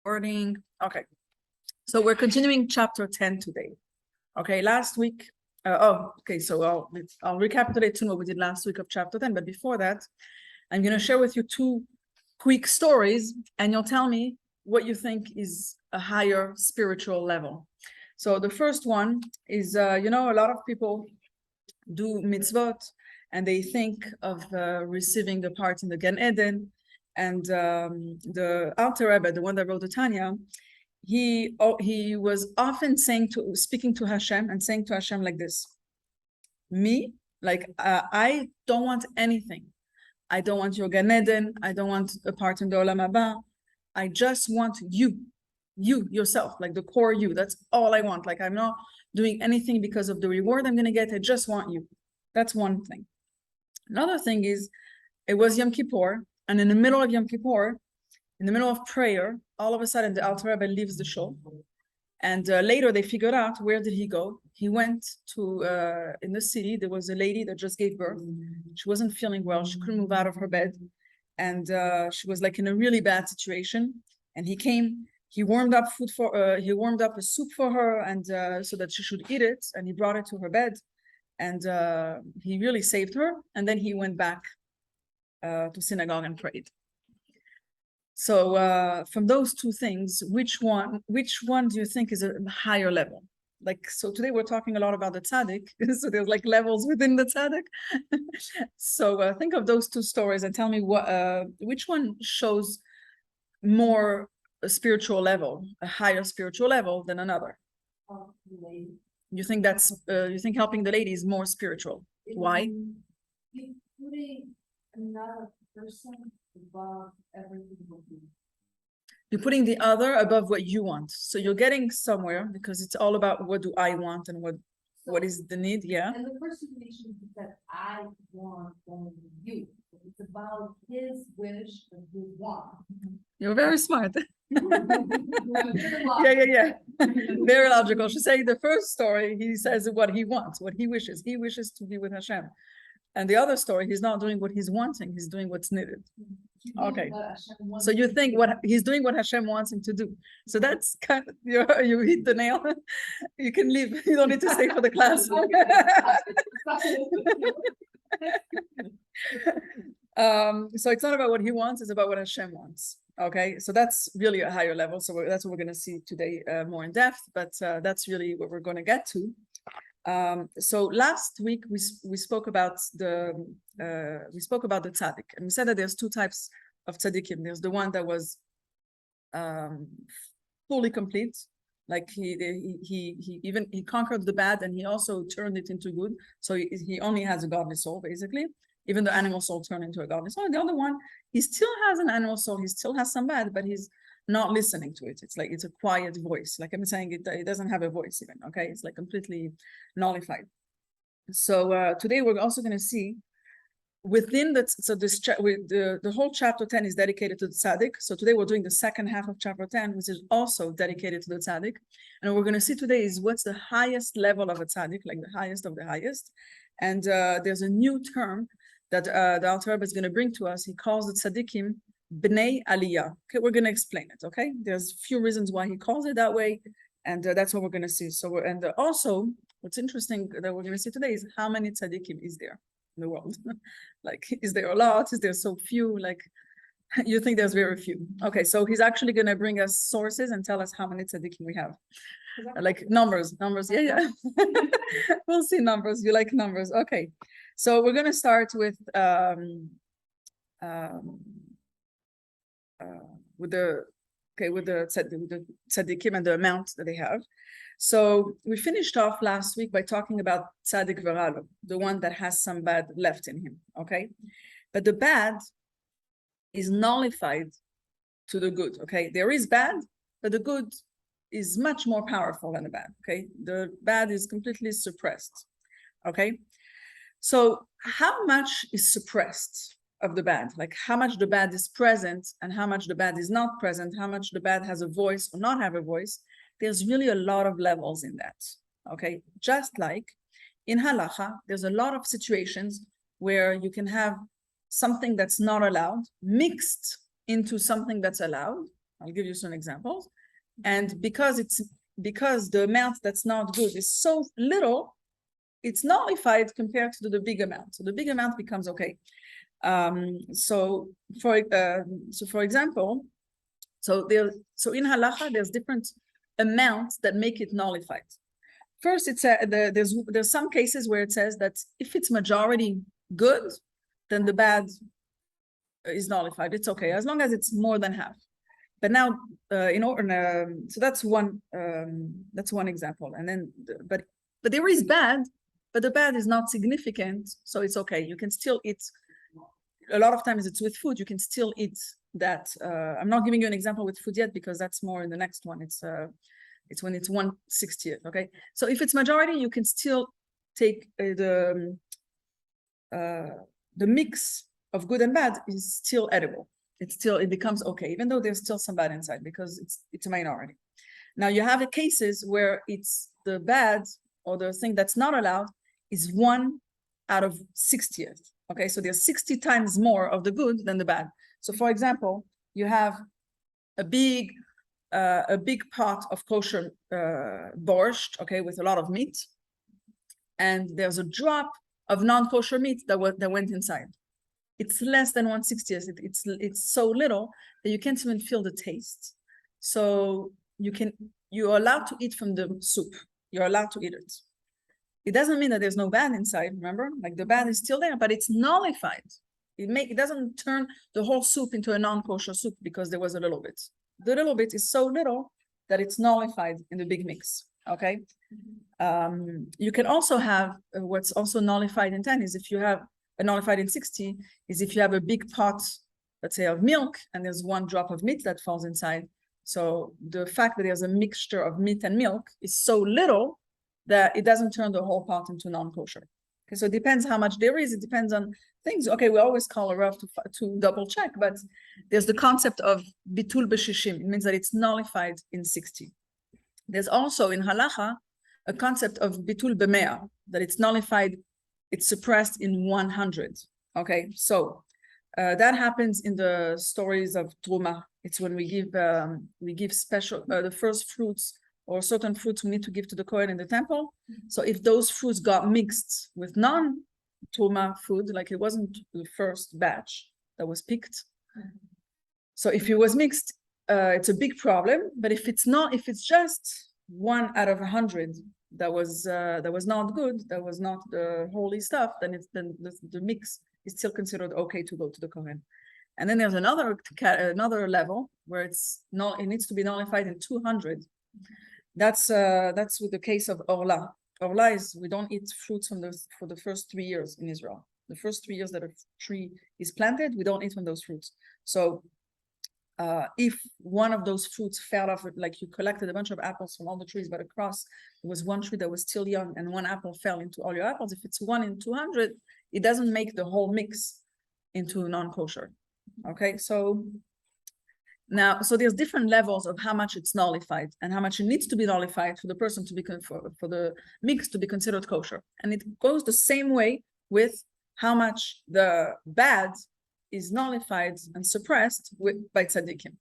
Recording. Okay. So we're continuing chapter 10 today. Okay, last week. So I'll recapitulate to what we did last week of chapter 10. But before that, I'm going to share with you two quick stories, and you'll tell me what you think is a higher spiritual level. So the first one is, a lot of people do mitzvot, and they think of receiving the part in the Gan Eden. And the Alter Rebbe, the one that wrote the Tanya, he was often speaking to Hashem and saying to Hashem like this: me, I don't want anything. I don't want your Gan Eden. I don't want a part in the Olam Haba. I just want you yourself, like the core you. That's all I want. Like, I'm not doing anything because of the reward I'm going to get. I just want you. That's one thing. Another thing is, it was Yom Kippur, and in the middle of Yom Kippur, in the middle of prayer, all of a sudden the Alter Rebbe leaves the show. And later they figured out, where did he go? He went to, in the city, there was a lady that just gave birth. She wasn't feeling well. She couldn't move out of her bed. And she was like in a really bad situation. And he came, he warmed up a soup for her, and so that she should eat it. And he brought it to her bed. And he really saved her. And then he went back to synagogue and prayed. So from those two things, which one do you think is a higher level? Like, so today we're talking a lot about the tzaddik, so there's like levels within the tzaddik. So think of those two stories and tell me which one shows more a spiritual level, a higher spiritual level than another. You think you think helping the lady is more spiritual? Why? Putting another person above everything with you. You're putting the other above what you want. So you're getting somewhere, because it's all about what do I want and what is the need, yeah? And the first situation is that I want only you. It's about his wish and his want. You're very smart. Yeah. Very logical. She's saying the first story, he says what he wants, what he wishes. He wishes to be with Hashem. And the other story, he's not doing what he's wanting, he's doing what's needed. Okay. So you think he's doing what Hashem wants him to do. So that's kind of, you hit the nail. You can leave. You don't need to stay for the class. So it's not about what he wants, it's about what Hashem wants. Okay, so that's really a higher level. So that's what we're going to see today more in depth, but that's really what we're going to get to. So last week we spoke about the tzaddik, and we said that there's two types of tzaddikim. There's the one that was fully complete, like he conquered the bad, and he also turned it into good. So he only has a godly soul, basically. Even the animal soul turned into a godly soul. And the other one, he still has an animal soul. He still has some bad, but he's not listening to it. It's like, it's a quiet voice. Like I'm saying, it doesn't have a voice even, okay? It's like completely nullified. So today we're also going to see within the whole chapter 10 is dedicated to the tzaddik. So today we're doing the second half of chapter 10, which is also dedicated to the tzaddik. And what we're going to see today is what's the highest level of a tzaddik, like the highest of the highest. And there's a new term that the Alter Rebbe is going to bring to us. He calls the tzaddikim Bnei Aliyah. Okay, we're going to explain it. Okay, there's a few reasons why he calls it that way, and that's what we're going to see. So, also, what's interesting that we're going to see today is how many tzaddikim is there in the world? Like, is there a lot? Is there so few? Like, you think there's very few. Okay, so he's actually going to bring us sources and tell us how many tzaddikim we have. Like numbers. Yeah. We'll see numbers. You like numbers. Okay. So we're going to start with the tzaddikim and the amount that they have. So we finished off last week by talking about tzaddik veralo, the one that has some bad left in him. Okay. But the bad is nullified to the good. Okay. There is bad, but the good is much more powerful than the bad. Okay. The bad is completely suppressed. Okay. So how much is suppressed of the bad? Like how much the bad is present and how much the bad is not present, how much the bad has a voice or not have a voice? There's really a lot of levels in that. Okay. Just like in halacha, there's a lot of situations where you can have something that's not allowed mixed into something that's allowed. I'll give you some examples. And because the amount that's not good is so little, it's nullified compared to the big amount. So the big amount becomes okay. So for example, so in halacha there's different amounts that make it nullified. First, there's some cases where it says that if it's majority good, then the bad is nullified. It's okay as long as it's more than half. But now, so that's one example. And then, but there is bad, but the bad is not significant, so it's okay. You can still eat. A lot of times it's with food. You can still eat that. I'm not giving you an example with food yet because that's more in the next one. It's when it's 1/60th. Okay, so if it's majority, you can still take the mix of good and bad is still edible. It becomes okay, even though there's still some bad inside because it's a minority. Now you have cases where it's the bad or the thing that's not allowed is 1/60th. Okay, so there's 60 times more of the good than the bad. So for example, you have a big pot of kosher borscht, okay, with a lot of meat, and there's a drop of non-kosher meat that went inside. It's less than 1/60th. It's so little that you can't even feel the taste. So you're allowed to eat from the soup. You're allowed to eat it. It doesn't mean that there's no bad inside, remember? Like the bad is still there, but it's nullified. It doesn't turn the whole soup into a non-kosher soup because there was a little bit. The little bit is so little that it's nullified in the big mix, okay? You can also have what's also nullified in 10 is if you have a nullified in 60 is if you have a big pot, let's say, of milk and there's one drop of meat that falls inside. So the fact that there's a mixture of meat and milk is so little that it doesn't turn the whole pot into non-kosher. Okay, so it depends how much there is. It depends on things. Okay, we always call a Rav to double check, but there's the concept of bitul b'shishim. It means that it's nullified in 60. There's also in halacha a concept of bitul b'mea, that it's nullified, it's suppressed in 100. Okay, so that happens in the stories of Truma. It's when we give special the first fruits or certain fruits we need to give to the Kohen in the temple. So if those fruits got mixed with non-Truma food, like it wasn't the first batch that was picked. So if it was mixed, it's a big problem. But if it's just 1/100 that was not good, that was not the holy stuff, then the mix is still considered okay to go to the Kohen. And then there's another level where it needs to be nullified in 200. That's with the case of Orla. Orla is we don't eat fruits for the first 3 years in Israel. The first 3 years that a tree is planted, we don't eat from those fruits. So if one of those fruits fell off, like you collected a bunch of apples from all the trees, but across there was one tree that was still young and one apple fell into all your apples, if it's 1 in 200, it doesn't make the whole mix into non-kosher. Okay, so now, so there's different levels of how much it's nullified and how much it needs to be nullified for the person to be for the mix to be considered kosher. And it goes the same way with how much the bad is nullified and suppressed by tzaddikim.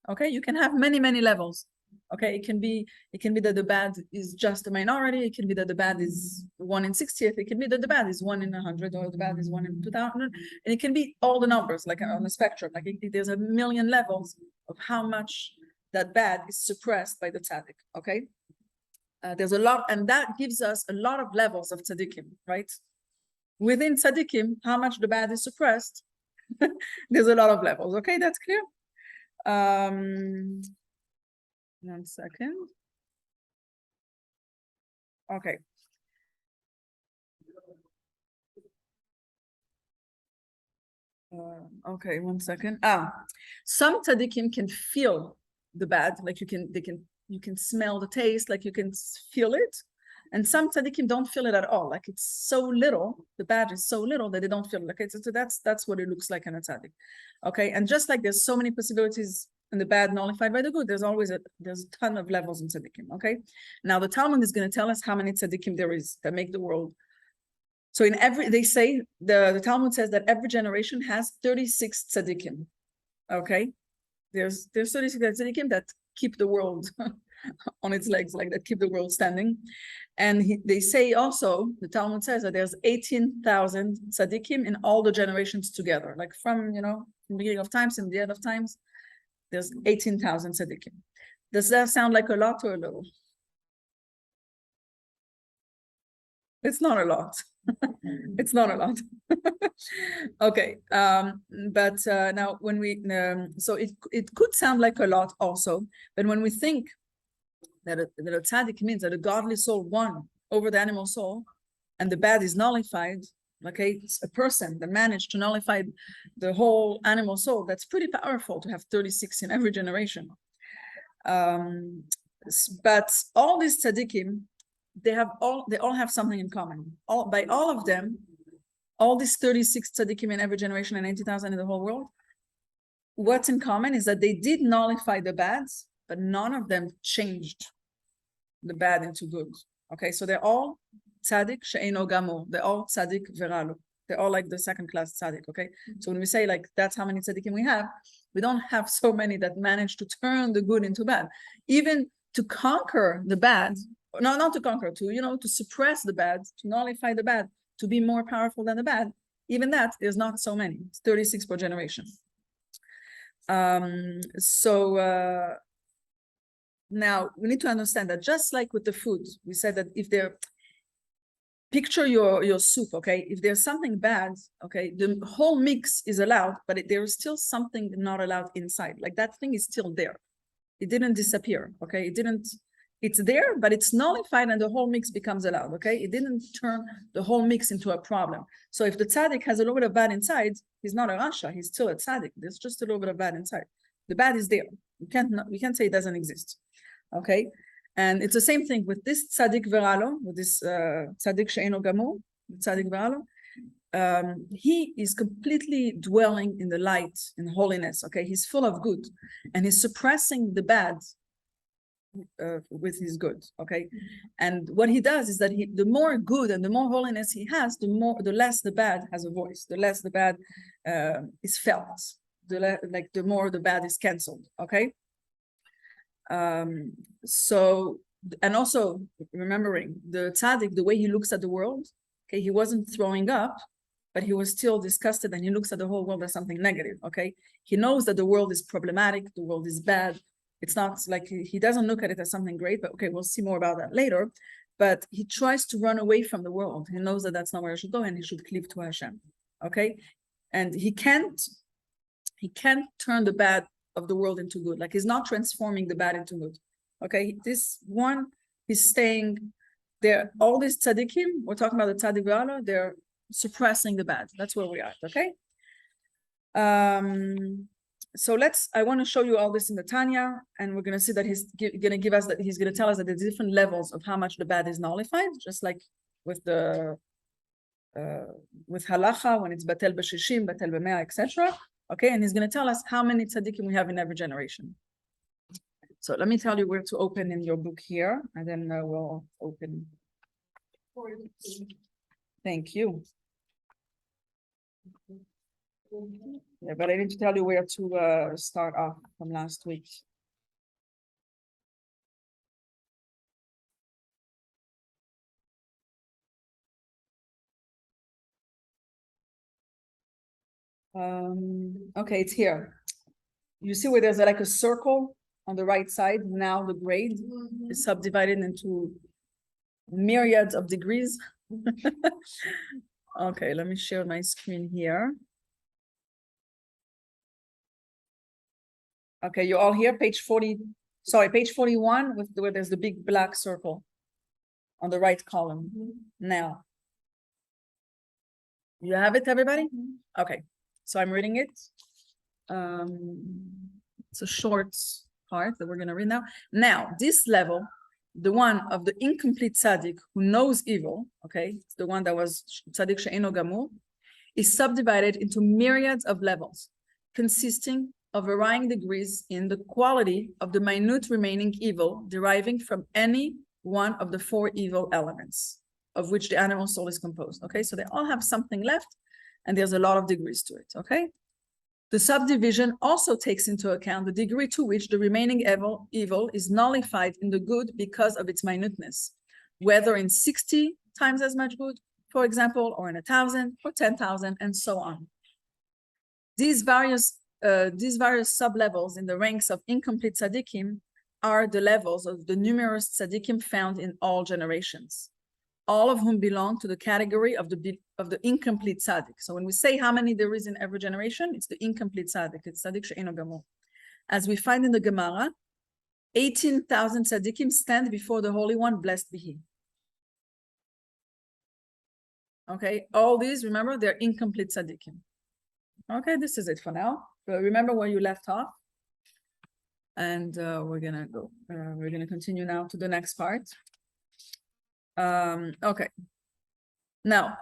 Okay, you can have many levels. Okay, it can be that the bad is just a minority. It can be that the bad is 1/60th. It can be that the bad is 1/100, or the bad is 1/2000, and it can be all the numbers, like on the spectrum. Like there's a million levels of how much that bad is suppressed by the tzaddik. Okay, there's a lot, and that gives us a lot of levels of tzaddikim, right? Within tzaddikim, how much the bad is suppressed. There's a lot of levels. Okay, that's clear. 1 second. Okay. Okay, 1 second. Some tzaddikim can feel the bad, like you can smell the taste, like you can feel it. And some tzaddikim don't feel it at all. Like it's so little, the bad is so little that they don't feel it. Okay, so that's what it looks like in a tzaddik. Okay, and just like there's so many possibilities in the bad nullified by the good, there's a ton of levels in tzaddikim. Okay, now the Talmud is going to tell us how many tzaddikim there is that make the world. So they say the Talmud says that every generation has 36 tzaddikim. Okay, There's 36 tzaddikim that keep the world on its legs, like that keep the world standing. And they say also, the Talmud says that there's 18,000 tzaddikim in all the generations together, like from, from the beginning of times and the end of times, there's 18,000 tzaddikim. Does that sound like a lot or a little? It's not a lot. It's not a lot. Okay, but now when we so it could sound like a lot also, but when we think that a tzaddik means that a godly soul won over the animal soul, and the bad is nullified. Okay, it's a person that managed to nullify the whole animal soul. That's pretty powerful to have 36 in every generation. But all these tzaddikim, they all have something in common. By all of them, all these 36 tzaddikim in every generation and 80,000 in the whole world, what's in common is that they did nullify the bads, but none of them changed the bad into good. Okay, so they're all tzaddik she'eino gamur. They're all tzaddik veralo. They're all like the second class tzaddik. Okay, so when we say like that's how many tzaddikim we don't have so many that manage to turn the good into bad, even to conquer the bad. No, not to conquer, to suppress the bad, to nullify the bad, to be more powerful than the bad. Even that, there's not so many. It's 36 per generation. Now we need to understand that just like with the food, we said that if they're picture your soup, okay, if there's something bad, okay, the whole mix is allowed, but there is still something not allowed inside. Like that thing is still there. It didn't disappear. Okay, it's there, but it's nullified and the whole mix becomes allowed. Okay, it didn't turn the whole mix into a problem. So if the tzaddik has a little bit of bad inside, he's not a rasha, he's still a tzaddik. There's just a little bit of bad inside. The bad is there. We can't say it doesn't exist. Okay, and it's the same thing with this tzaddik veralo, with this tzaddik she'eino gamur, tzaddik veralo. He is completely dwelling in the light, in holiness. Okay, he's full of good, and he's suppressing the bad with his good. Okay, and what he does is that the more good and the more holiness he has, the less the bad has a voice, the less the bad is felt, the more the bad is canceled. Okay. So, and also remembering the tzaddik, the way he looks at the world, okay, he wasn't throwing up, but he was still disgusted, and he looks at the whole world as something negative. Okay, he knows that the world is problematic, the world is bad. It's not like he doesn't look at it as something great, but okay, we'll see more about that later. But he tries to run away from the world. He knows that that's not where he should go, and he should cleave to Hashem. Okay, and he can't turn the bad of the world into good. Like he's not transforming the bad into good. Okay, this one, he's staying there. All these tzaddikim, we're talking about the tzaddik veralo, they're suppressing the bad. That's where we are. Okay. So I want to show you all this in the Tanya, and we're going to see that he's going to give us he's going to tell us that there's different levels of how much the bad is nullified, just like with the with halacha, when it's batel b'shishim, batel b'mea, etc. Okay, and he's going to tell us how many tzaddikim we have in every generation. So let me tell you where to open in your book here, and then we'll open. Thank you. Yeah, but I need to tell you where to start off from last week. Okay, it's here. You see where there's like a circle on the right side. Now the grade is subdivided into myriads of degrees. Okay, let me share my screen here. Okay, you're all here, page 41, where there's the big black circle on the right column. Now, you have it, everybody? Okay, so I'm reading it. It's a short part that we're going to read now. Now, this level, the one of the incomplete tzaddik who knows evil, okay, it's the one that was tzaddik she'eino gamur, is subdivided into myriads of levels, consisting of varying degrees in the quality of the minute remaining evil deriving from any one of the four evil elements of which the animal soul is composed. Okay, so they all have something left, and there's a lot of degrees to it. Okay, The subdivision also takes into account the degree to which the remaining evil is nullified in the good because of its minuteness, whether in 60 times as much good, for example, or in 1,000 or 10,000, and so on. These various sub-levels in the ranks of incomplete tzaddikim are the levels of the numerous tzaddikim found in all generations, all of whom belong to the category of the incomplete tzaddik. So when we say how many there is in every generation, it's the incomplete tzaddik. It's tzaddik she'eino gamor. As we find in the Gemara, 18,000 tzaddikim stand before the Holy One, blessed be He. Okay, all these, remember, they're incomplete tzaddikim. Okay, this is it for now. So remember where you left off. And we're gonna continue now to the next part. Okay. Now,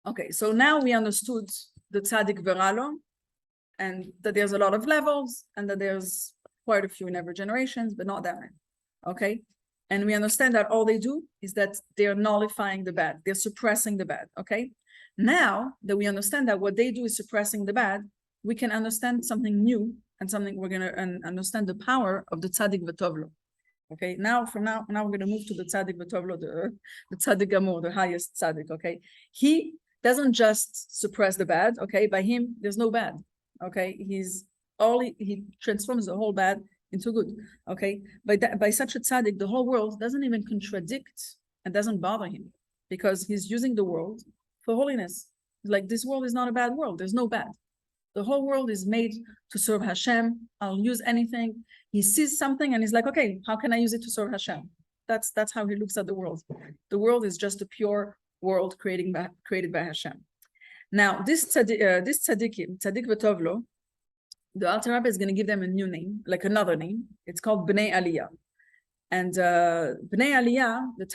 okay, so now we understood the tzaddik veralo, and that there's a lot of levels, and that there's quite a few in every generation, but not that many. Okay, and we understand that all they do is that they're nullifying the bad, they're suppressing the bad. Okay, now that we understand that what they do is suppressing the bad, we can understand something new, and something we're gonna understand the power of the tzaddik v'tovlo. Okay, now we're going to move to the tzaddik v'tovlo, the tzaddik gamor, the highest tzaddik. Okay, he doesn't just suppress the bad. Okay, by him there's no bad. Okay, he transforms the whole bad into good. Okay, by such a tzaddik, the whole world doesn't even contradict and doesn't bother him, because he's using the world for holiness. Like, this world is not a bad world. There's no bad. The whole world is made to serve Hashem. I'll use anything. He sees something and he's like, okay, how can I use it to serve Hashem? That's how he looks at the world. The world is just a pure world created by Hashem. Now, this tzaddikim, tzaddik v'tovlo, the Alter Rebbe is going to give them a new name, like another name. It's called Bnei Aliyah. And Bnei Aliyah, the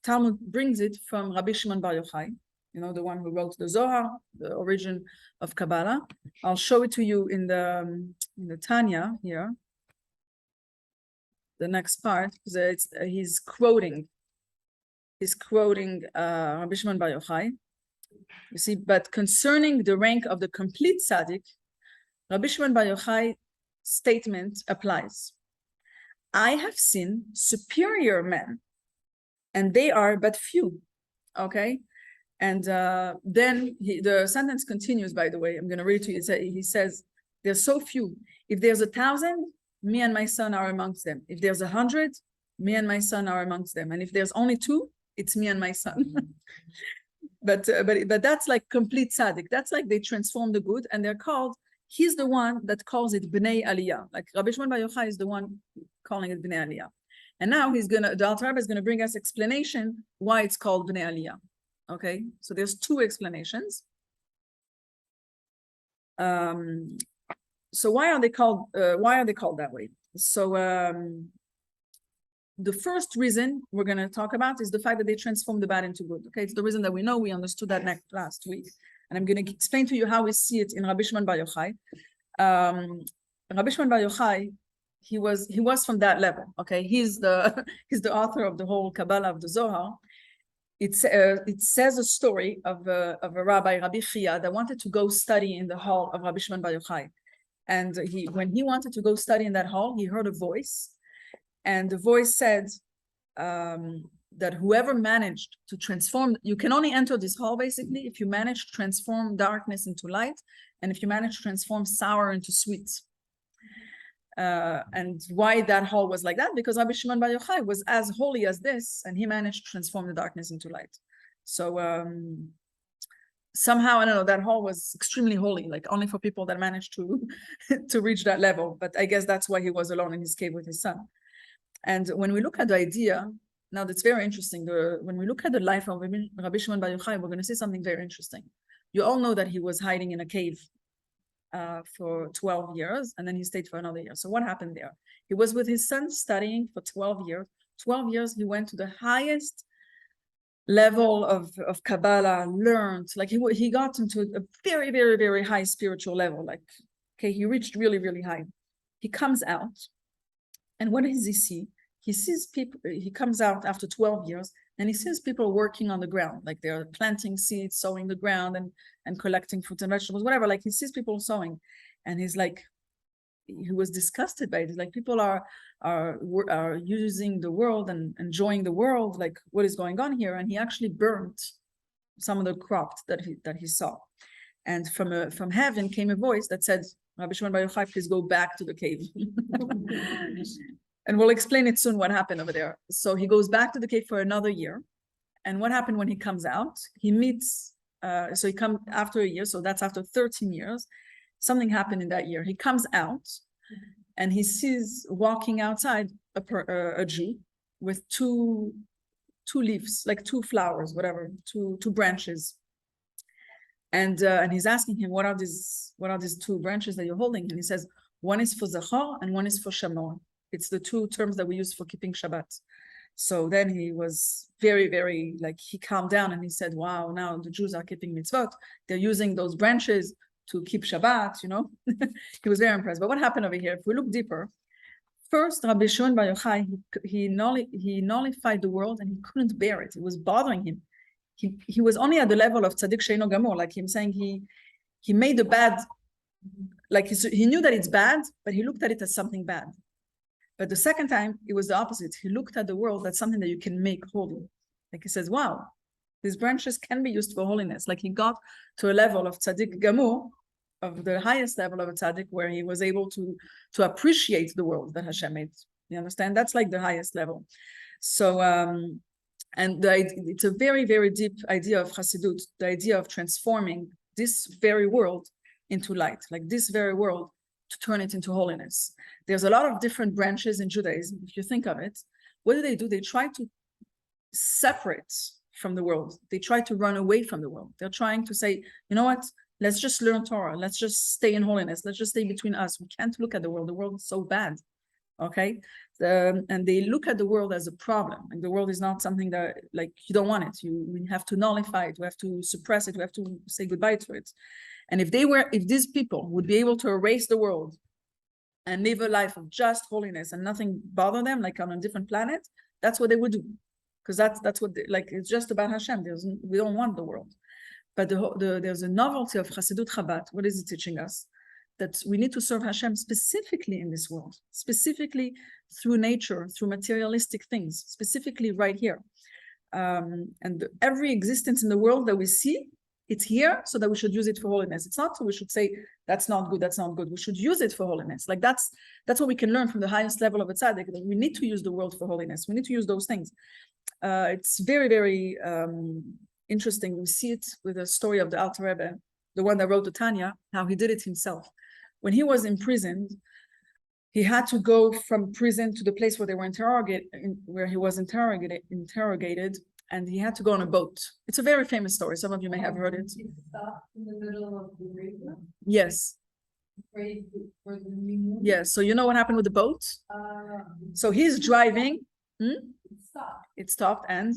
Talmud brings it from Rabbi Shimon Bar Yochai, you know, the one who wrote the Zohar, the origin of Kabbalah. I'll show it to you in the Tanya here, the next part, because he's quoting Rabbi Shimon Bar Yochai. You see, but concerning the rank of the complete tzaddik, Rabbi Shimon Bar Yochai statement applies. I have seen superior men, and they are but few. Okay. And then the sentence continues, by the way, I'm going to read to you. He says, there's so few. If there's 1,000, me and my son are amongst them. If there's 100, me and my son are amongst them. And if there's only 2, it's me and my son. but that's like complete tzaddik. That's like they transform the good, and they're called, he's the one that calls it Bnei Aliyah. Like Rabbi Shimon Bar Yochai is the one calling it Bnei Aliyah. And now the Alter Rebbe is going to bring us explanation why it's called Bnei Aliyah. Okay, so there's 2 explanations. So why are they called that way? So the first reason we're going to talk about is the fact that they transform the bad into good. Okay, it's the reason that we know. We understood that last week, and I'm going to explain to you how we see it in Rabbi Shimon Bar Yochai. Rabbi Shimon Bar Yochai, he was from that level. Okay, he's the author of the whole Kabbalah of the Zohar. It says a story of a rabbi, Rabbi Chia, that wanted to go study in the hall of Rabbi Shimon Bar Yochai. And when he wanted to go study in that hall, he heard a voice. And the voice said that whoever managed to transform, you can only enter this hall basically if you manage to transform darkness into light, and if you manage to transform sour into sweet. And why that hall was like that? Because Rabbi Shimon Bar Yochai was as holy as this, and he managed to transform the darkness into light. So somehow, I don't know, that hall was extremely holy, like only for people that managed to reach that level. But I guess that's why he was alone in his cave with his son. And when we look at the idea, now that's very interesting. When we look at the life of Rabbi Shimon Bar Yochai, we're going to see something very interesting. You all know that he was hiding in a cave for 12 years, and then he stayed for another year. So what happened there? He was with his son studying for 12 years. 12 years, he went to the highest level of Kabbalah, learned, like he got into a very, very, very high spiritual level. Like, okay, he reached really, really high. He comes out, and what does he see? he sees people, he comes out after 12 years and he sees people working on the ground, like they're planting seeds, sowing the ground and collecting fruits and vegetables, whatever. Like he sees people sowing and he's like, he was disgusted by it. Like people are using the world and enjoying the world. Like what is going on here? And he actually burnt some of the crops that he saw. And from heaven came a voice that said, Rabbi Shimon Bar Yochai, please go back to the cave. And we'll explain it soon what happened over there. So he goes back to the cave for another year. And what happened when he comes out? He meets, so he comes after a year, so that's after 13 years. Something happened in that year. He comes out and he sees walking outside a Jew with two leaves, like two flowers, whatever, two branches. And he's asking him, what are these two branches that you're holding? And he says, one is for Zachor and one is for Shamor. It's the two terms that we use for keeping Shabbat. So then he was very, very, like, he calmed down and he said, wow, now the Jews are keeping mitzvot. They're using those branches to keep Shabbat, you know. He was very impressed. But what happened over here? If we look deeper, first, Rabbi Shimon Bar Yochai, he nullified the world and he couldn't bear it. It was bothering him. He was only at the level of tzaddik sheino gamor, like him saying he made the bad, like he knew that it's bad, but he looked at it as something bad. But the second time, it was the opposite. He looked at the world as something that you can make holy. Like he says, wow, these branches can be used for holiness. Like he got to a level of tzaddik gamur, of the highest level of a tzaddik, where he was able to appreciate the world that Hashem made. You understand? That's like the highest level. So, it's a very, very deep idea of Chassidut, the idea of transforming this very world into light, like this very world, to turn it into holiness. There's a lot of different branches in Judaism. If you think of it, what do? They try to separate from the world. They try to run away from the world. They're trying to say, you know what? Let's just learn Torah. Let's just stay in holiness. Let's just stay between us. We can't look at the world. The world is so bad. Okay. And they look at the world as a problem. And the world is not something that, like, you don't want it. We have to nullify it. We have to suppress it. We have to say goodbye to it. And if these people would be able to erase the world and live a life of just holiness and nothing bother them, like on a different planet, that's what they would do. Because that's what it's just about Hashem. We don't want the world. But there's a novelty of Chassidut Chabad. What is it teaching us? That we need to serve Hashem specifically in this world, specifically through nature, through materialistic things, specifically right here. And every existence in the world that we see, it's here so that we should use it for holiness. It's not so we should say, that's not good, that's not good. We should use it for holiness. Like that's what we can learn from the highest level of a tzaddik, that we need to use the world for holiness. We need to use those things. It's very, very interesting. We see it with the story of the Alter Rebbe, the one that wrote the Tanya, how he did it himself. When he was imprisoned, he had to go from prison to the place where they were interrogated, and he had to go on a boat. It's a very famous story. Some of you may have heard it. He stopped in the middle of the river. Yes. Prayed for the new moon. Yes. So you know what happened with the boat? So he's driving. It stopped. It stopped, and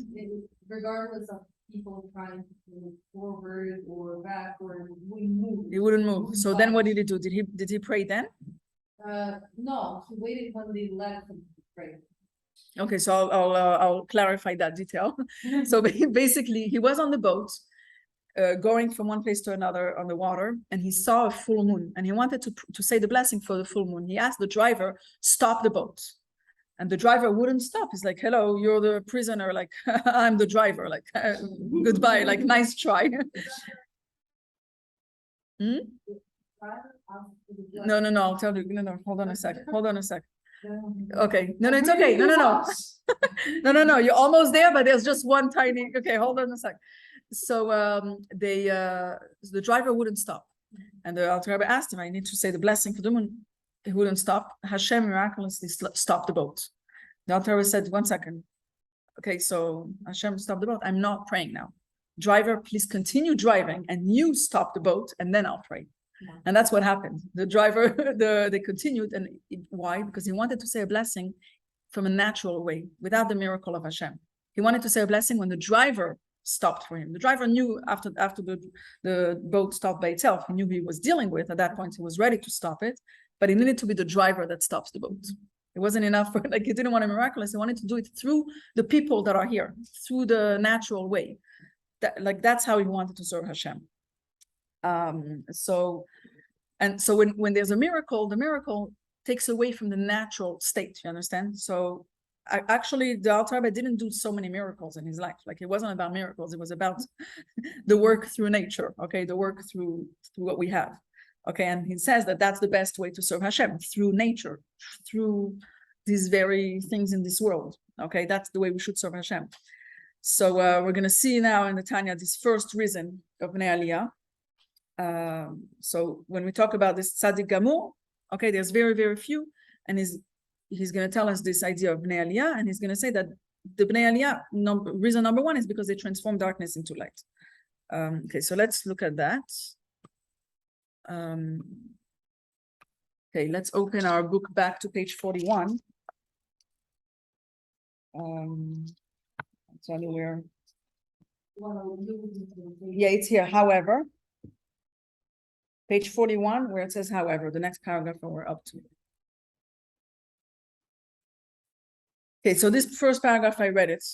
regardless of people trying to move forward or back, or wouldn't move. He wouldn't move. So then what did he do? Did he pray then? No, he waited when they left him to pray. Okay, so I'll clarify that detail. So basically, he was on the boat, going from one place to another on the water, and he saw a full moon, and he wanted to say the blessing for the full moon. He asked the driver, stop the boat. And the driver wouldn't stop. He's like, hello, you're the prisoner. Like, I'm the driver. Like, goodbye. Like, nice try. No, I'll tell you. No, hold on a sec. Okay. No, it's okay. No. No. You're almost there, but there's just one tiny. Okay, hold on a sec. So the driver wouldn't stop, and the Alter Rebbe asked him, "I need to say the blessing for the moon." He wouldn't stop. Hashem miraculously stopped the boat. The Alter Rebbe said, 1 second. Okay, so Hashem stopped the boat. I'm not praying now. Driver, please continue driving, and you stop the boat, and then I'll pray. Yeah. And that's what happened. The driver, they continued, and why? Because he wanted to say a blessing from a natural way, without the miracle of Hashem. He wanted to say a blessing when the driver stopped for him. The driver knew after the boat stopped by itself, he knew he was dealing with. At that point, he was ready to stop it, but it needed to be the driver that stops the boat. It wasn't enough for, like, he didn't want a miraculous. He wanted to do it through the people that are here, through the natural way. That's how he wanted to serve Hashem. So when there's a miracle, the miracle takes away from the natural state, you understand? So actually, the Alter Rebbe didn't do so many miracles in his life. Like, it wasn't about miracles. It was about the work through nature, okay? The work through what we have, okay? And he says that that's the best way to serve Hashem, through nature, through these very things in this world, okay? That's the way we should serve Hashem. So we're going to see now in the Tanya this first reason of Bnei Aliyah. So when we talk about this Tzaddik Gamur, okay, there's very, very few, and he's going to tell us this idea of Bnei Aliyah, and he's going to say that the Bnei Aliyah, reason number one is because they transform darkness into light. Okay, so let's look at that. Okay, let's open our book back to page 41. I'll tell you where. Yeah, it's here. However, page 41, where it says, however, the next paragraph we're up to. Okay, so this first paragraph, I read it.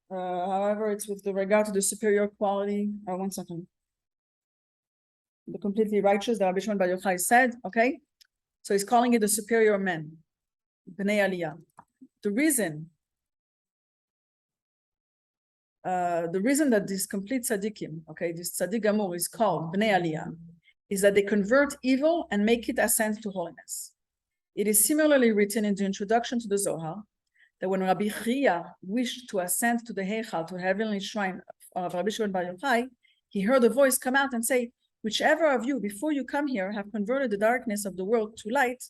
However, it's with regard to the superior quality. Oh, 1 second. The completely righteous, the Rabbi Shimon Bar Yochai said, okay? So he's calling it the superior men, Bnei Aliyah. The reason that this complete tzaddikim, okay, this tzaddik gamur is called Bnei Aliyah, is that they convert evil and make it ascend to holiness. It is similarly written in the introduction to the Zohar that when Rabbi Chia wished to ascend to the Heichal, to the heavenly shrine of Rabbi Shimon Bar Yochai, he heard a voice come out and say, whichever of you, before you come here, have converted the darkness of the world to light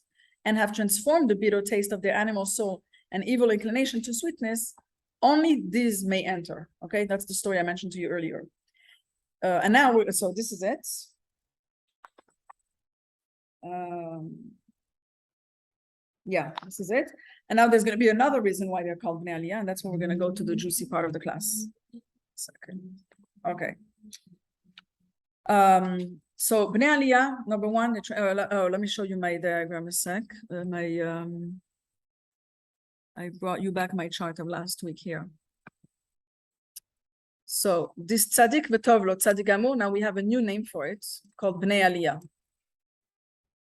and have transformed the bitter taste of their animal soul and evil inclination to sweetness, only these may enter. Okay, that's the story I mentioned to you earlier. And now, so this is it. Yeah, this is it. And now there's going to be another reason why they're called Bnei Aliyah, and that's when we're going to go to the juicy part of the class. Second. Okay. So Bnei Aliyah, number one, let me show you my diagram a sec. I brought you back my chart of last week here. So this tzaddik v'tov lo tzaddik gamur, now we have a new name for it called Bnei Aliyah.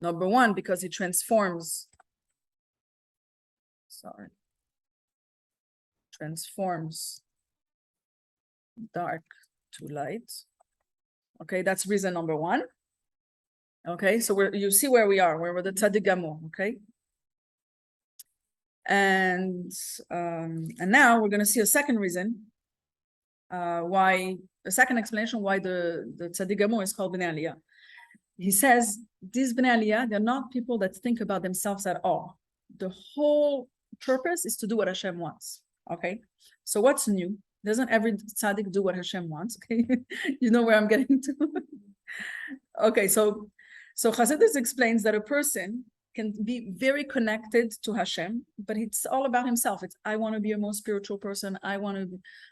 Number one, because it transforms dark to light. Okay, that's reason number one. Okay, so you see where we are, where we're the tzaddik gamur, okay? And now we're going to see a second reason a second explanation why the tzaddik gamur is called Bnei Aliyah. He says, these Bnei Aliyah, they're not people that think about themselves at all. The whole purpose is to do what Hashem wants, okay? So what's new? Doesn't every tzaddik do what Hashem wants, okay? You know where I'm getting to? Okay, so Chassidus explains that a person can be very connected to Hashem, but it's all about himself. It's, I want to be a more spiritual person. I want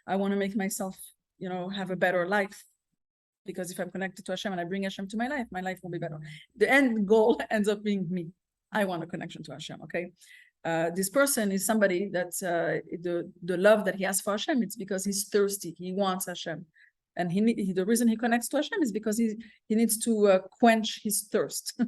to make myself, have a better life. Because if I'm connected to Hashem and I bring Hashem to my life will be better. The end goal ends up being me. I want a connection to Hashem, okay? This person is somebody that the love that he has for Hashem, it's because he's thirsty. He wants Hashem. And the reason he connects to Hashem is because he needs to quench his thirst.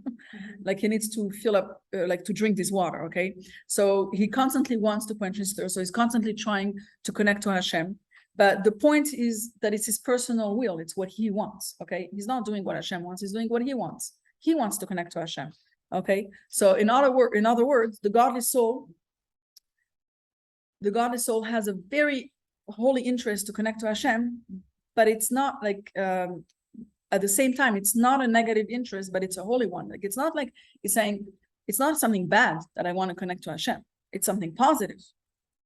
Like he needs to fill up, like to drink this water, okay? So he constantly wants to quench his thirst. So he's constantly trying to connect to Hashem. But the point is that it's his personal will. It's what he wants, okay? He's not doing what Hashem wants. He's doing what he wants. He wants to connect to Hashem, okay? So in other words, the godly soul has a very holy interest to connect to Hashem, but it's not like, at the same time, it's not a negative interest, but it's a holy one. Like, it's not like he's saying, it's not something bad that I want to connect to Hashem. It's something positive,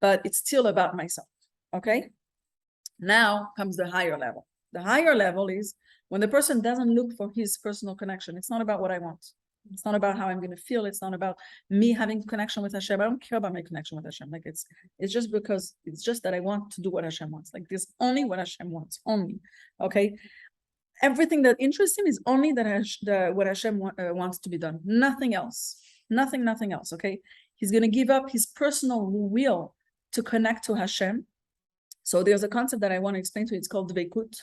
but it's still about myself, okay? Now comes the higher level. The higher level is when the person doesn't look for his personal connection. It's not about what I want. It's not about how I'm going to feel. It's not about me having connection with Hashem. I don't care about my connection with Hashem. Like it's just because it's just that I want to do what Hashem wants. Like this only what Hashem wants, only. Okay. Everything that interests him is only that what Hashem wants to be done. Nothing else. Nothing else. Okay. He's going to give up his personal will to connect to Hashem. So there's a concept that I want to explain to you. It's called dveikut.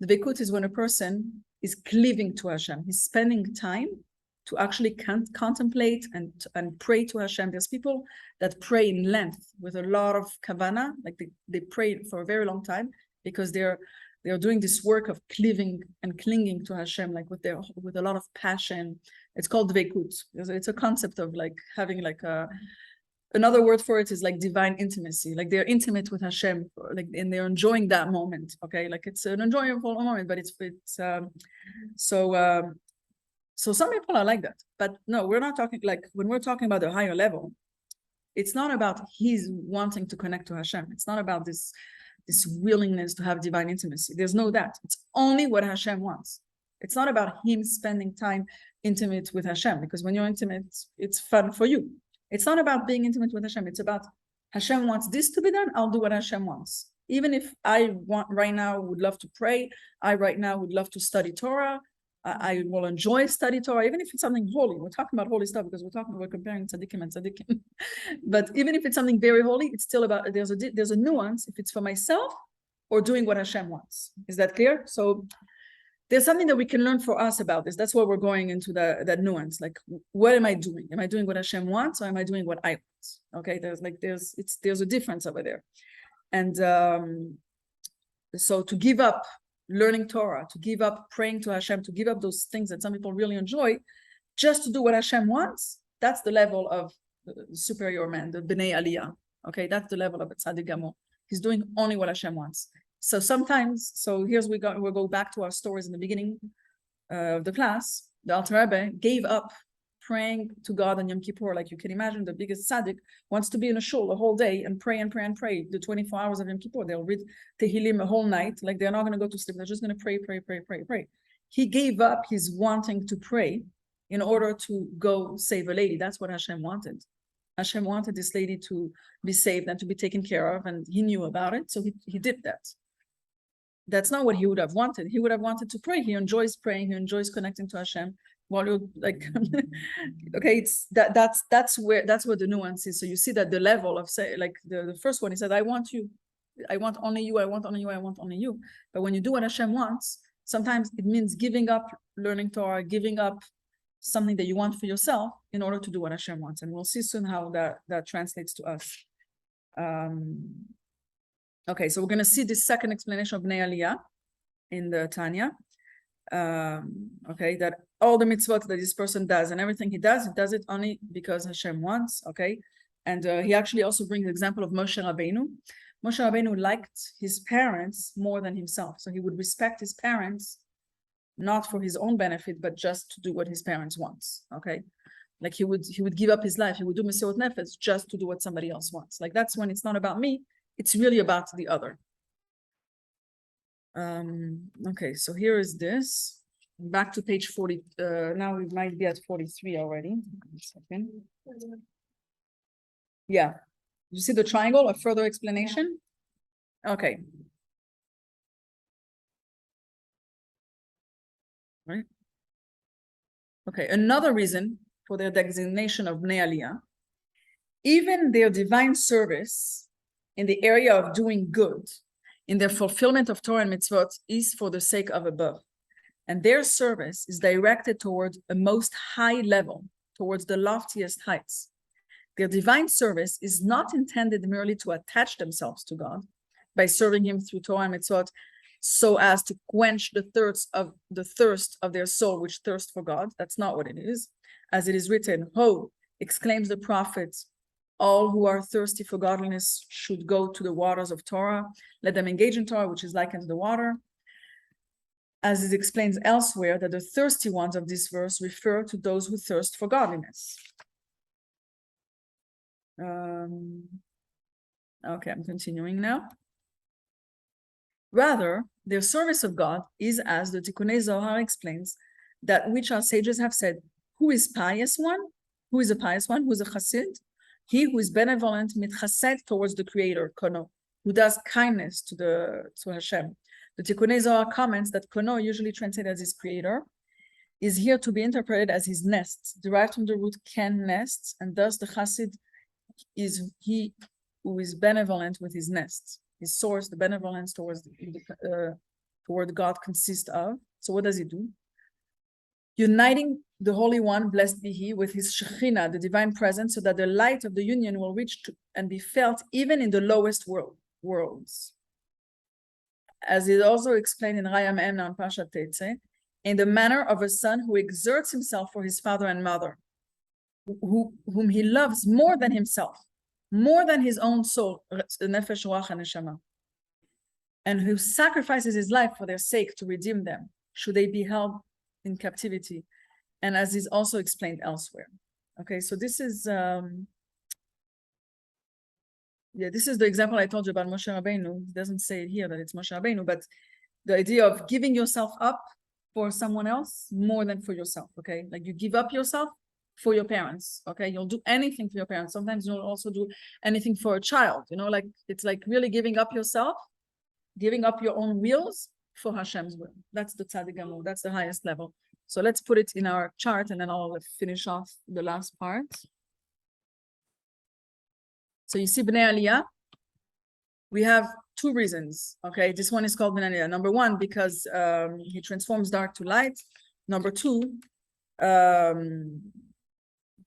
Dveikut is when a person is cleaving to Hashem. He's spending time to actually contemplate and pray to Hashem. There's people that pray in length with a lot of kavanah, like they pray for a very long time because they're doing this work of cleaving and clinging to Hashem, like with a lot of passion. It's called dveikut. It's a concept of like having like another word for it is like divine intimacy. Like they're intimate with Hashem, like, and they're enjoying that moment. Okay, like it's an enjoyable moment, but so some people are like that. But no, we're not talking like when we're talking about the higher level. It's not about his wanting to connect to Hashem. It's not about this willingness to have divine intimacy. There's no that. It's only what Hashem wants. It's not about him spending time intimate with Hashem, because when you're intimate, it's fun for you. It's not about being intimate with Hashem. It's about Hashem wants this to be done. I'll do what Hashem wants. Even if I right now would love to pray, I right now would love to study Torah. I will enjoy study Torah, even if it's something holy. We're talking about holy stuff because we're comparing tzaddikim and tzaddikim. But even if it's something very holy, it's still about, there's a nuance if it's for myself or doing what Hashem wants. Is that clear? So there's something that we can learn for us about this. That's why we're going into that nuance. Like, what am I doing? Am I doing what Hashem wants, or am I doing what I want? Okay, there's a difference over there. And so to give up learning Torah, to give up praying to Hashem, to give up those things that some people really enjoy, just to do what Hashem wants, that's the level of the superior man, the Bnei Aliyah. Okay, that's the level of a Tzaddik Gamor. He's doing only what Hashem wants. So sometimes, we'll go back to our stories in the beginning of the class. The Alter Rebbe gave up praying to God on Yom Kippur. Like you can imagine, the biggest tzaddik wants to be in a shul the whole day and pray and pray and pray. The 24 hours of Yom Kippur, they'll read Tehillim a whole night. Like they're not going to go to sleep. They're just going to pray. He gave up his wanting to pray in order to go save a lady. That's what Hashem wanted. Hashem wanted this lady to be saved and to be taken care of, and he knew about it, so he did that. That's not what he would have wanted. He would have wanted to pray. He enjoys praying. He enjoys connecting to Hashem. While you're like, okay, it's that's where the nuance is. So you see that the level of, say, like the first one, he said, I want you, I want only you, I want only you, I want only you. But when you do what Hashem wants, sometimes it means giving up learning Torah, giving up something that you want for yourself in order to do what Hashem wants. And we'll see soon how that translates to us. Okay, so we're going to see this second explanation of Bnei Aliyah in the Tanya. Okay, that all the mitzvot that this person does and everything he does it only because Hashem wants. Okay, and he actually also brings the example of Moshe Rabbeinu. Moshe Rabbeinu liked his parents more than himself, so he would respect his parents not for his own benefit, but just to do what his parents wants. Okay, like he would give up his life. He would do Mesirut Nefesh just to do what somebody else wants. Like that's when it's not about me. It's really about the other. Okay, so here is this. Back to page 40. Now we might be at 43 already. 1 second. Yeah. You see the triangle, a further explanation? Okay. Right. Okay, another reason for their designation of Bnei Aliyah, even their divine service in the area of doing good, in their fulfillment of Torah and mitzvot, is for the sake of above. And their service is directed towards a most high level, towards the loftiest heights. Their divine service is not intended merely to attach themselves to God by serving him through Torah and mitzvot, so as to quench the thirst of their soul, which thirsts for God. That's not what it is. As it is written, "Ho," exclaims the prophet, "all who are thirsty for godliness should go to the waters of Torah. Let them engage in Torah, which is likened to the water." As it explains elsewhere, that the thirsty ones of this verse refer to those who thirst for godliness. Okay, I'm continuing now. Rather, their service of God is, as the Tikkunei Zohar explains, that which our sages have said, who is pious one? Who is a pious one? Who is a chassid? He who is benevolent, mitchased towards the Creator, Kono, who does kindness to Hashem. The Tikkunei Zohar comments that Kono, usually translated as his Creator, is here to be interpreted as his nest, derived from the root ken, nest, and thus the chassid is he who is benevolent with his nest. His source, the benevolence toward God consists of. So what does he do? Uniting the Holy One, blessed be he, with his Shekhinah, the divine presence, so that the light of the union will reach to and be felt even in the lowest worlds. As is also explained in Rayam Emna on Parshat Tetzeh, in the manner of a son who exerts himself for his father and mother, whom he loves more than himself, more than his own soul, nefesh, ruach, and neshama, and who sacrifices his life for their sake to redeem them, should they be held in captivity, and as is also explained elsewhere. Okay, so this is this is the example I told you about Moshe Rabbeinu. It doesn't say here that it's Moshe Rabbeinu, but the idea of giving yourself up for someone else more than for yourself. Okay, like you give up yourself for your parents. Okay, you'll do anything for your parents. Sometimes you'll also do anything for a child. You know, like it's like really giving up yourself, giving up your own wills for Hashem's will. That's the tzaddik gamur. That's the highest level. So let's put it in our chart, and then I'll finish off the last part. So you see Bnei Aliyah, we have two reasons. Okay, this one is called Bnei Aliyah. Number one, because he transforms dark to light. Number two,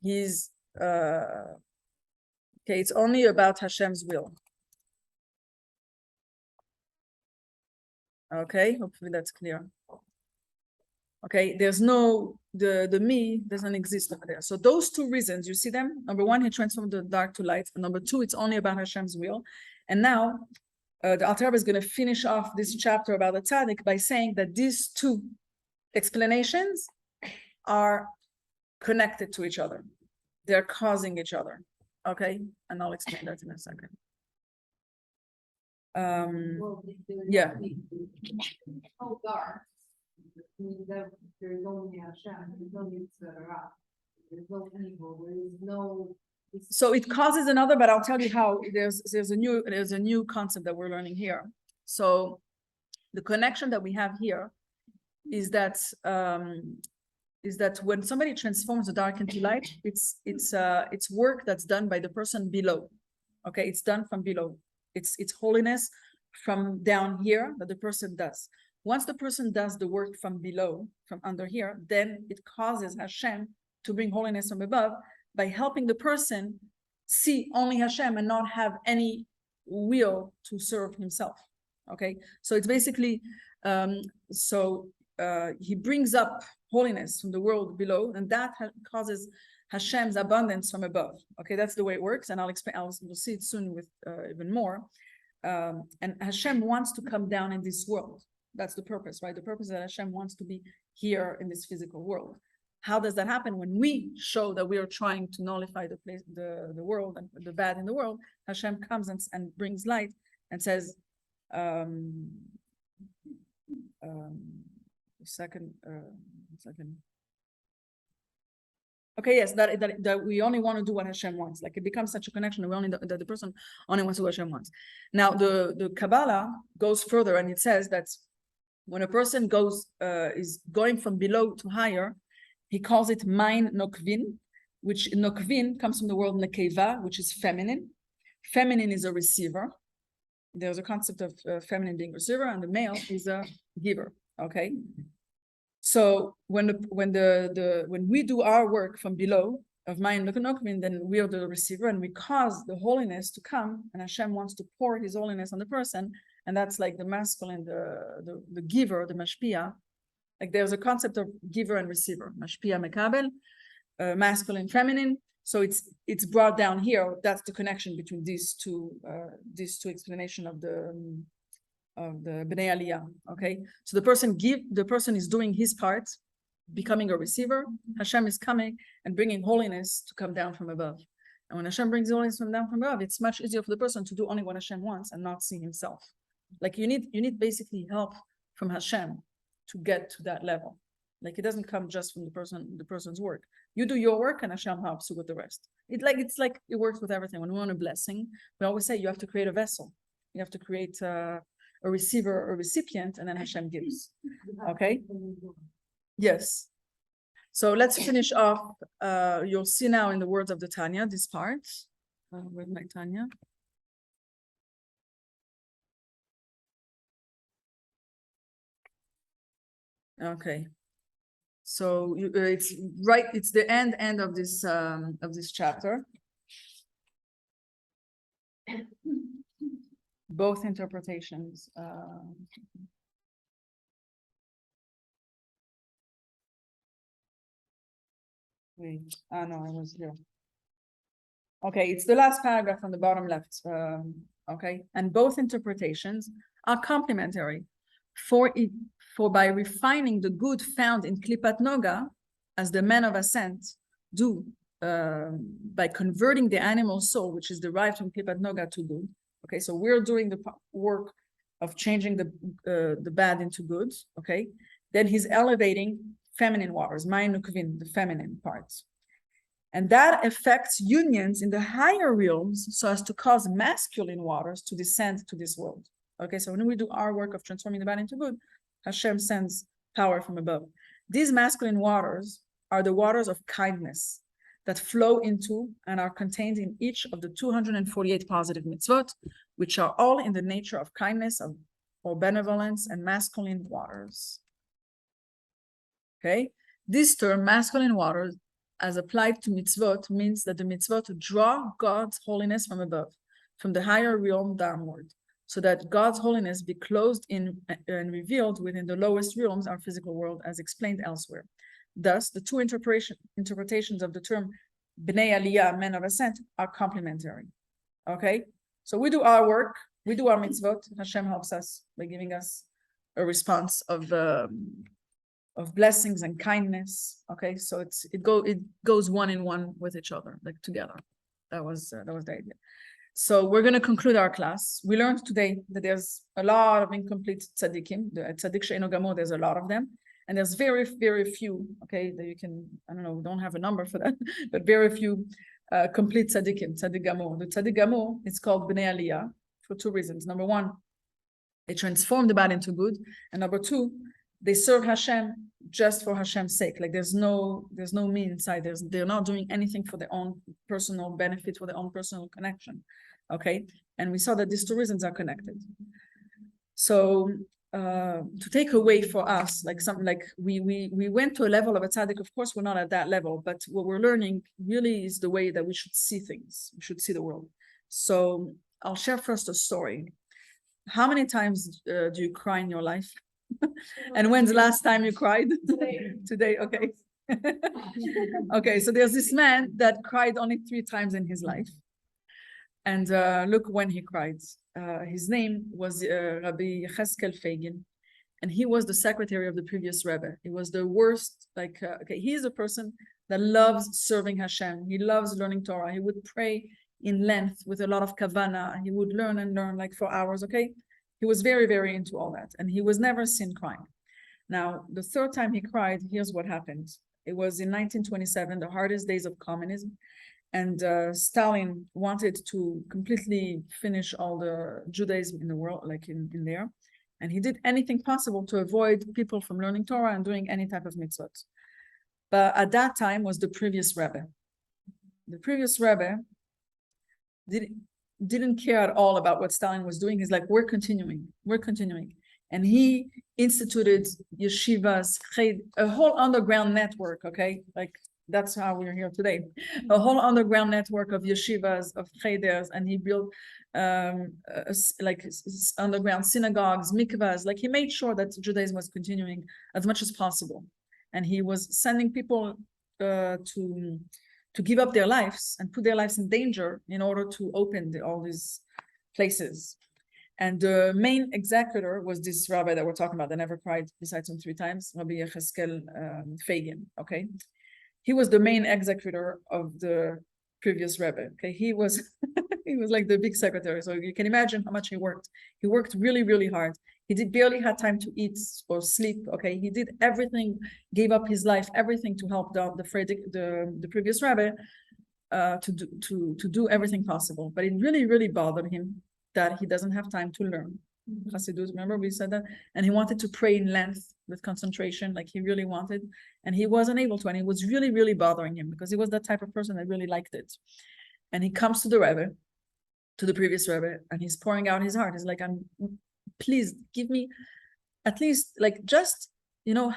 he's okay, it's only about Hashem's will. Okay, hopefully that's clear. Okay, there's no, the me doesn't exist over there. So those two reasons, you see them? Number one, he transformed the dark to light. And number two, it's only about Hashem's will. And now the Alter Rebbe is going to finish off this chapter about the tzaddik by saying that these two explanations are connected to each other. They're causing each other. Okay, and I'll explain that in a second. Yeah. So dark. There's only Hashem, there's no Yitzhak, there's no evil, there is no. So it causes another, but I'll tell you how. There's a new concept that we're learning here. So the connection that we have here is that when somebody transforms the dark into light, it's work that's done by the person below. Okay, it's done from below. It's holiness from down here that the person does. Once the person does the work from below, from under here, then it causes Hashem to bring holiness from above by helping the person see only Hashem and not have any will to serve himself. Okay, so it's basically he brings up holiness from the world below, and that causes Hashem's abundance from above. Okay, that's the way it works, and I'll explain. We'll see it soon with even more. And Hashem wants to come down in this world. That's the purpose, right? The purpose is that Hashem wants to be here in this physical world. How does that happen? When we show that we are trying to nullify the world and the bad in the world, Hashem comes and brings light and says, second. Okay, yes, that we only want to do what Hashem wants. Like it becomes such a connection that the person only wants to do what Hashem wants. Now the Kabbalah goes further, and it says that when a person is going from below to higher, he calls it Mein Nokvin, which Nokvin comes from the word Nekeva, which is feminine. Feminine is a receiver. There's a concept of feminine being receiver, and the male is a giver. Okay. So when we do our work from below of Mein Nokvin, then we are the receiver, and we cause the holiness to come, and Hashem wants to pour His holiness on the person. And that's like the masculine, the giver, the mashpia. Like there's a concept of giver and receiver, mashpia mekabel, masculine, feminine. So it's brought down here. That's the connection between these two explanation of the Bnei Aliyah. Okay, so the person is doing his part, becoming a receiver. Hashem is coming and bringing holiness to come down from above. And when Hashem brings holiness from down from above, it's much easier for the person to do only what Hashem wants and not see himself. Like you need basically help from Hashem to get to that level. Like it doesn't come just from the person's work. You do your work and Hashem helps you with the rest. It's like it works with everything. When we want a blessing, we always say you have to create a vessel. You have to create a receiver, a recipient, and then Hashem gives. Okay? Yes. So let's finish off. You'll see now in the words of the Tanya, this part. With my Tanya. Okay. So it's right, it's the end of this chapter. Both interpretations. Wait, no, I was here. Okay, it's the last paragraph on the bottom left. Okay, and both interpretations are complementary. For by refining the good found in Klipat Noga, as the men of ascent do, by converting the animal soul, which is derived from Klipat Noga, to good. Okay, so we're doing the work of changing the bad into good. Okay, then he's elevating feminine waters, Mayin Nukvin, the feminine parts. And that affects unions in the higher realms so as to cause masculine waters to descend to this world. Okay, so when we do our work of transforming the bad into good, Hashem sends power from above. These masculine waters are the waters of kindness that flow into and are contained in each of the 248 positive mitzvot, which are all in the nature of kindness or benevolence and masculine waters. Okay, this term, masculine waters, as applied to mitzvot, means that the mitzvot draw God's holiness from above, from the higher realm downward, so that God's holiness be closed in and revealed within the lowest realms, our physical world, as explained elsewhere. Thus, the two interpretations of the term Bnei Aliyah, men of ascent, are complementary. Okay, so we do our work, we do our mitzvot. Hashem helps us by giving us a response of blessings and kindness. Okay, so it goes one in one with each other, like together. That was the idea. So we're going to conclude our class. We learned today that there's a lot of incomplete tzaddikim. The tzaddik she'eino gamor, there's a lot of them, and there's very, very few. Okay, that you can, I don't know, we don't have a number for that, but very few complete tzaddikim, tzaddik gamor. The tzaddik gamor is called bnei aliyah for two reasons. Number one, they transform the bad into good, and number two, they serve Hashem just for Hashem's sake. Like there's no me inside. They're not doing anything for their own personal benefit, for their own personal connection. Okay, and we saw that these two reasons are connected. So to take away for us, like something like we went to a level of a tzaddik. Of course, we're not at that level, but what we're learning really is the way that we should see things. We should see the world. So I'll share first a story. How many times do you cry in your life? And when's the last time you cried? Today, okay. Okay, so there's this man that cried only 3 times in his life. And look when he cried. His name was Rabbi Yecheskel Fagin, and he was the secretary of the previous Rebbe. He was the worst, like, okay, he's a person that loves serving Hashem. He loves learning Torah. He would pray in length with a lot of kavanah. He would learn and learn like for hours, okay? He was very, very into all that, and he was never seen crying. Now, the 3rd time he cried, here's what happened. It was in 1927, the hardest days of communism, and Stalin wanted to completely finish all the Judaism in the world, like in there, and he did anything possible to avoid people from learning Torah and doing any type of mitzvot. But at that time was the previous Rebbe. The previous Rebbe didn't care at all about what Stalin was doing. He's like, we're continuing. And he instituted yeshivas, a whole underground network, okay? Like, that's how we're here today. A whole underground network of yeshivas, of cheder, and he built like underground synagogues, mikvahs. Like, he made sure that Judaism was continuing as much as possible. And he was sending people to give up their lives and put their lives in danger in order to open all these places. And the main executor was this rabbi that we're talking about that never cried besides him 3 times, Rabbi Yecheskel Fagin, okay? He was the main executor of the previous Rebbe, okay? He was he was like the big secretary, so you can imagine how much he worked. He worked really, really hard. He barely had time to eat or sleep, okay? He did everything, gave up his life, everything to help the previous Rebbe to do everything possible. But it really, really bothered him that he doesn't have time to learn. Chassidut, remember we said that? And he wanted to pray in length with concentration, like he really wanted, and he wasn't able to, and it was really, really bothering him because he was that type of person that really liked it. And he comes to the Rebbe, to the previous Rebbe, and he's pouring out his heart. He's like, please give me at least like just,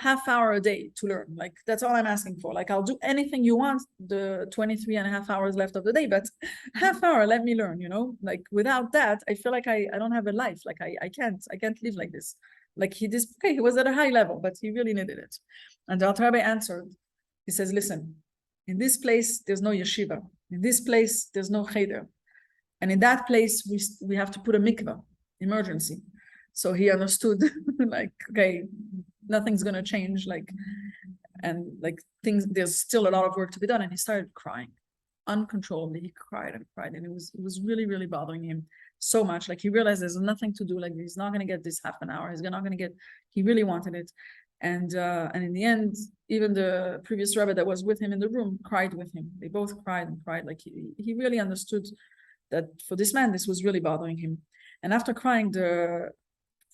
half hour a day to learn. Like, that's all I'm asking for. Like, I'll do anything you want, the 23 and a half hours left of the day, but half hour, let me learn, like without that, I feel like I don't have a life. Like I can't live like this. Like he was at a high level, but he really needed it. And the Alter Rebbe answered, he says, listen, in this place, there's no yeshiva. In this place, there's no cheder. And in that place, we have to put a mikvah, emergency. So he understood, like, okay, nothing's gonna change, and there's still a lot of work to be done. And he started crying uncontrollably. He cried and cried, and it was really, really bothering him so much. Like he realized there's nothing to do. Like he's not gonna get this half an hour. He's not gonna get. He really wanted it, and in the end, even the previous Rebbe that was with him in the room cried with him. They both cried and cried. Like he really understood that for this man, this was really bothering him. And after crying, the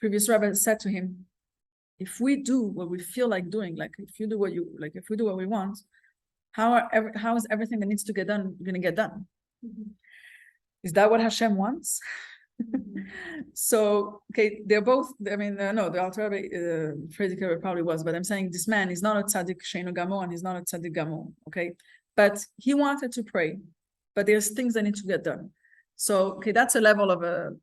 previous Rebbe said to him, if we do what we feel like doing, like if we do what we want, how is everything that needs to get done going to get done? Mm-hmm. Is that what Hashem wants? Mm-hmm. So, okay, they're both, no, the Alter Rebbe, Frierdiker probably was, but I'm saying this man is not a tzaddik sheinu gamor, and he's not a tzaddik gamor, okay? But he wanted to pray, but there's things that need to get done. So, okay, that's a level of a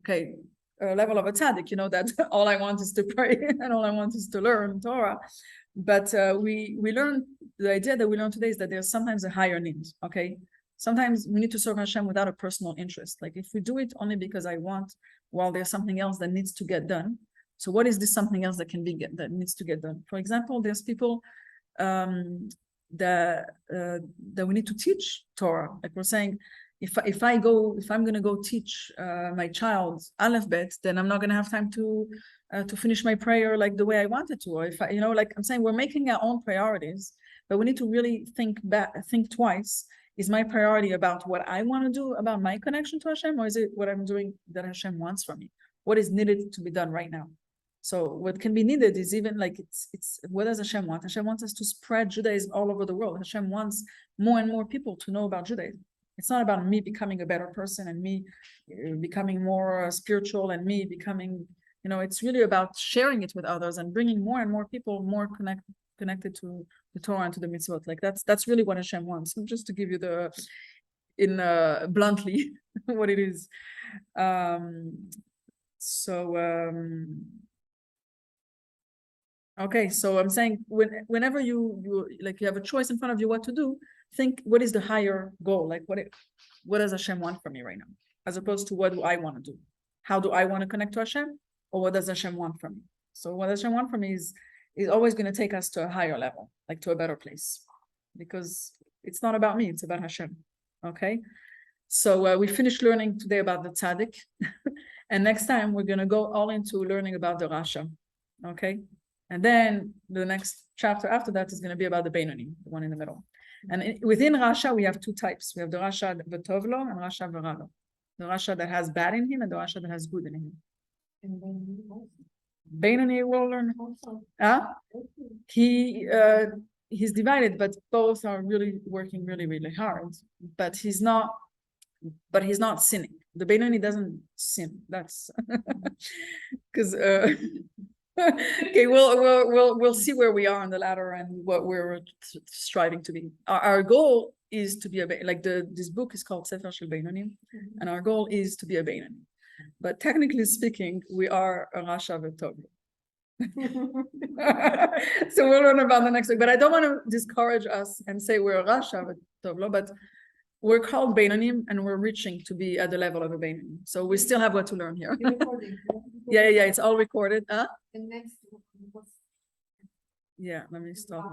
tzaddik, that all I want is to pray and all I want is to learn Torah. But we learn, the idea that we learn today is that there's sometimes a higher need, okay? Sometimes we need to serve Hashem without a personal interest. Like if we do it only because I want, while there's something else that needs to get done. So what is this something else that needs to get done? For example, there's people that we need to teach Torah. Like we're saying, if I'm going to go teach my child Aleph Bet, then I'm not going to have time to finish my prayer like the way I wanted to. Or if like I'm saying, we're making our own priorities, but we need to really think twice. Is my priority about what I want to do about my connection to Hashem, or is it what I'm doing that Hashem wants from me? What is needed to be done right now? So what can be needed is even like it's what does Hashem want? Hashem wants us to spread Judaism all over the world. Hashem wants more and more people to know about Judaism. It's not about me becoming a better person and me becoming more spiritual and me becoming, it's really about sharing it with others and bringing more and more people more connected to the Torah and to the mitzvot. Like that's really what Hashem wants. Just to give you bluntly what it is. Okay, so I'm saying whenever you have a choice in front of you what to do, think what is the higher goal? Like what does Hashem want from me right now? As opposed to what do I want to do? How do I want to connect to Hashem? Or what does Hashem want from me? So what Hashem want from me is always going to take us to a higher level, like to a better place. Because it's not about me, it's about Hashem. Okay? So we finished learning today about the tzaddik. And next time we're going to go all into learning about the Rasha. Okay? And then the next chapter after that is going to be about the Beinoni, the one in the middle. And within Rasha, we have two types. We have the Rasha V'Tovlo and Rasha V'Ralo. The Rasha that has bad in him and the Rasha that has good in him. And Beinoni will learn. He's divided, but both are really working really, really hard. But he's not sinning. The Beinoni doesn't sin. That's because okay, we'll see where we on the ladder and what we're striving to be. Our goal is to be this book is called Sefer Shel Beinonim, and our goal is to be a Beinoni. But technically speaking, we are a Rasha V'Tovlo. So we'll learn about the next week. But I don't want to discourage us and say we're a Rasha V'Tovlo, but we're called Beinonim and we're reaching to be at the level of a Beinoni. So we still have what to learn here. Yeah, it's all recorded. The next one was... Yeah, let me stop.